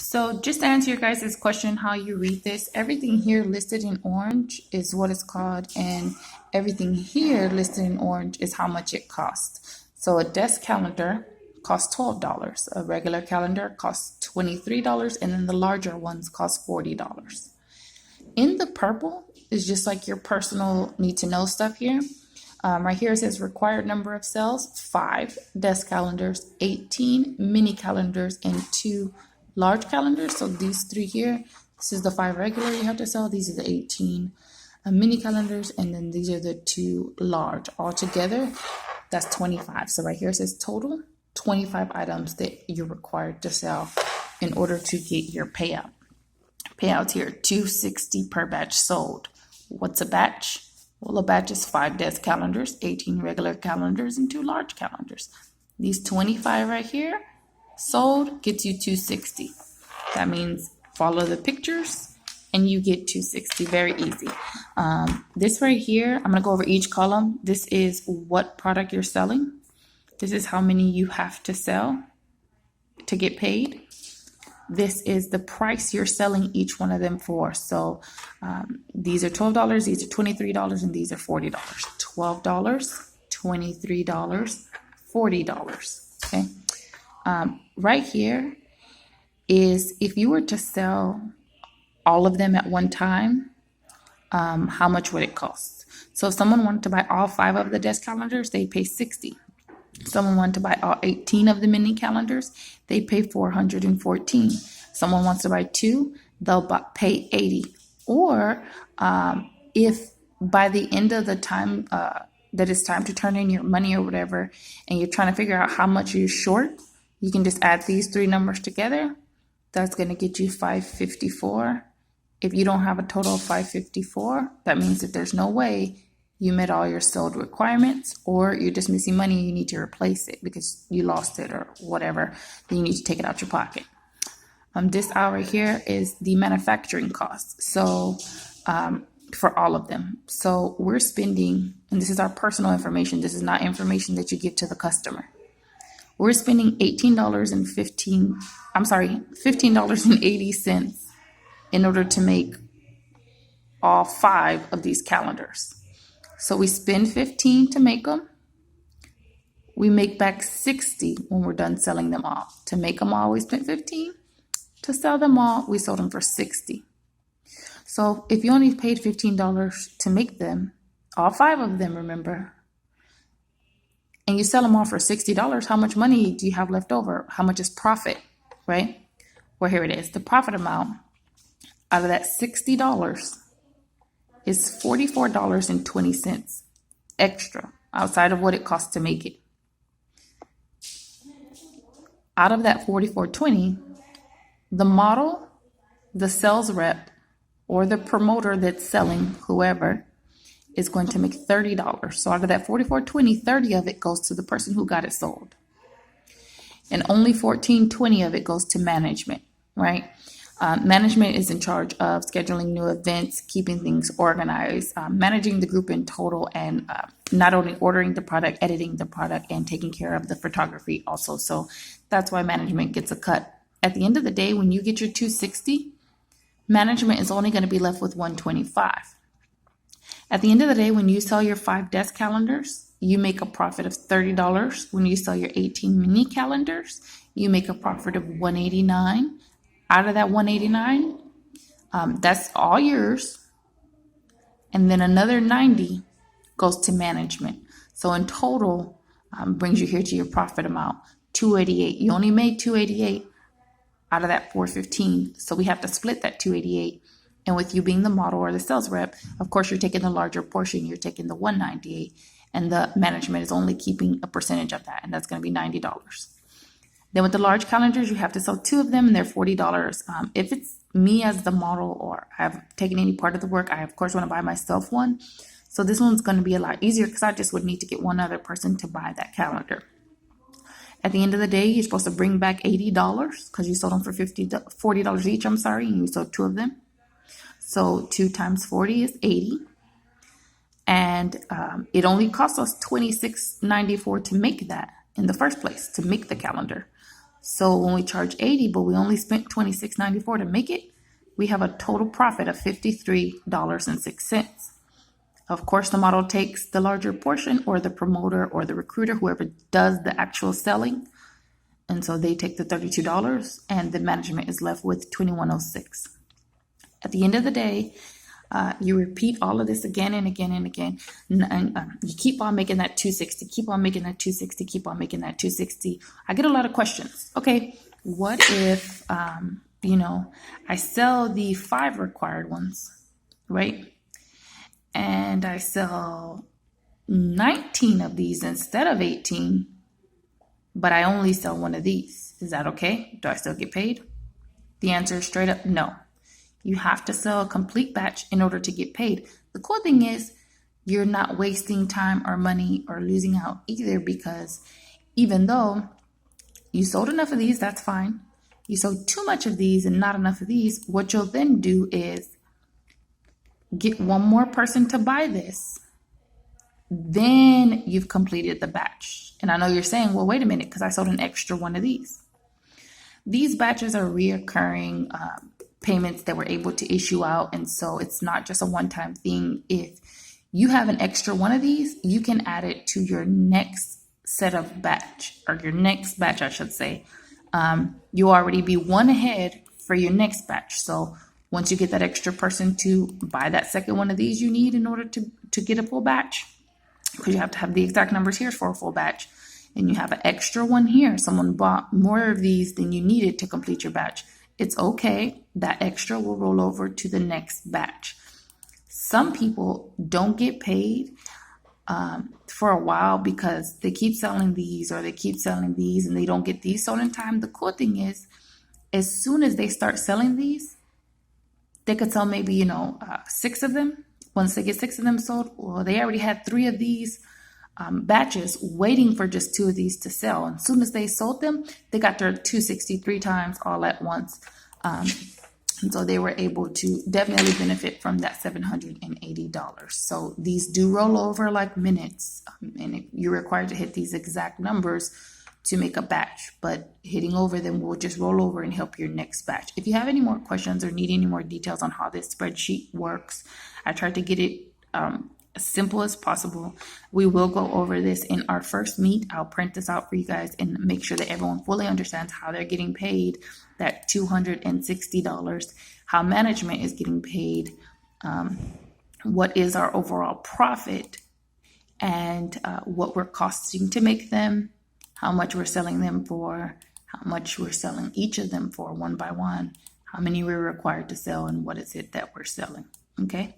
So just to answer your guys' question, how you read this, everything here listed in orange is what it's called, and everything here listed in orange is how much it costs. So a desk calendar costs $12, a regular calendar costs $23, and then the larger ones cost $40. In the purple is just like your personal need to know stuff here. Right here it says required number of cells, 5 desk calendars, 18 mini calendars, and 2 large calendars. So these 3 here, this is the 5 regular you have to sell. These are the 18 mini calendars, and then these are the 2 large. All together, that's 25. So right here it says total 25 items that you're required to sell in order to get your payout. Payouts here, $260 per batch sold. What's a batch? Well, a batch is 5 desk calendars, 18 regular calendars, and 2 large calendars. These 25 right here sold gets you $260. That means follow the pictures and you get $260. Very easy. This right here, I'm going to go over each column. This is what product you're selling. This is how many you have to sell to get paid. This is the price you're selling each one of them for. So these are $12, these are $23, and these are $40. $12, $23, $40. Okay. Right here is if you were to sell all of them at one time, how much would it cost? So if someone wanted to buy all 5 of the desk calendars, they pay $60. Someone wanted to buy all 18 of the mini calendars, they pay $414. Someone wants to buy 2, they'll pay $80. Or if by the end of the time that it's time to turn in your money or whatever, and you're trying to figure out how much you're short, you can just add these 3 numbers together. That's going to get you $554. If you don't have a total of $554, that means that there's no way you met all your sold requirements, or you're just missing money and you need to replace it because you lost it or whatever. Then you need to take it out your pocket. This hour here is the manufacturing cost. So for all of them. So we're spending, and this is our personal information. This is not information that you give to the customer. We're spending $15.80 in order to make all 5 of these calendars. So we spend $15 to make them. We make back $60 when we're done selling them all. To make them all, we spent $15. To sell them all, we sold them for $60. So if you only paid $15 to make them, all 5 of them, remember, and you sell them all for $60, how much money do you have left over? How much is profit, right? Well, here it is. The profit amount out of that $60 is $44.20 extra outside of what it costs to make it. Out of that $44.20, the model, the sales rep, or the promoter that's selling, whoever, is going to make $30. So out of that $44.20, $30 of it goes to the person who got it sold. And only $14.20 of it goes to management, right? Management is in charge of scheduling new events, keeping things organized, managing the group in total, and not only ordering the product, editing the product, and taking care of the photography also. So that's why management gets a cut. At the end of the day, when you get your $260, management is only going to be left with $125. At the end of the day, when you sell your 5 desk calendars, you make a profit of $30. When you sell your 18 mini calendars, you make a profit of $189. Out of that $189, that's all yours. And then another $90 goes to management. So in total, brings you here to your profit amount, $288. You only made $288 out of that $415. So we have to split that $288. And with you being the model or the sales rep, of course, you're taking the larger portion. You're taking the $198. And the management is only keeping a percentage of that. And that's going to be $90. Then with the large calendars, you have to sell 2 of them, and they're $40. If it's me as the model, or I've taken any part of the work, I of course want to buy myself one. So this one's going to be a lot easier because I just would need to get one other person to buy that calendar. At the end of the day, you're supposed to bring back $80 because you sold them for $40 each. And you sold 2 of them. So 2 times 40 is 80. And it only cost us $26.94 to make that in the first place, to make the calendar. So when we charge 80, but we only spent $26.94 to make it, we have a total profit of $53.06. Of course, the model takes the larger portion, or the promoter or the recruiter, whoever does the actual selling. And so they take the $32 and the management is left with $21.06. At the end of the day, you repeat all of this again and again and again. And you keep on making that 260, keep on making that 260, keep on making that 260. I get a lot of questions. Okay, what if, I sell the 5 required ones, right? And I sell 19 of these instead of 18, but I only sell one of these. Is that okay? Do I still get paid? The answer is straight up no. You have to sell a complete batch in order to get paid. The cool thing is you're not wasting time or money or losing out either, because even though you sold enough of these, that's fine. You sold too much of these and not enough of these, what you'll then do is get one more person to buy this. Then you've completed the batch. And I know you're saying, well, wait a minute, because I sold an extra one of these. These batches are reoccurring payments that we're able to issue out. And so it's not just a one-time thing. If you have an extra one of these, you can add it to your next set of batch, or your next batch, I should say. You already be one ahead for your next batch. So once you get that extra person to buy that second one of these you need in order to get a full batch, because you have to have the exact numbers here for a full batch, and you have an extra one here, someone bought more of these than you needed to complete your batch, it's okay. That extra will roll over to the next batch. Some people don't get paid for a while because they keep selling these or they keep selling these and they don't get these sold in time. The cool thing is, as soon as they start selling these, they could sell maybe, 6 of them. Once they get 6 of them sold, well, they already had 3 of these batches waiting for just 2 of these to sell. And as soon as they sold them, they got their 263 times all at once. And so they were able to definitely benefit from that $780. So these do roll over like minutes. And you're required to hit these exact numbers to make a batch, but hitting over them will just roll over and help your next batch. If you have any more questions or need any more details on how this spreadsheet works, I tried to get it as simple as possible. We will go over this in our first meet. I'll print this out for you guys and make sure that everyone fully understands how they're getting paid that $260, how management is getting paid, what is our overall profit, and what we're costing to make them, how much we're selling them for, how much we're selling each of them for one by one, how many we're required to sell, and what is it that we're selling. Okay.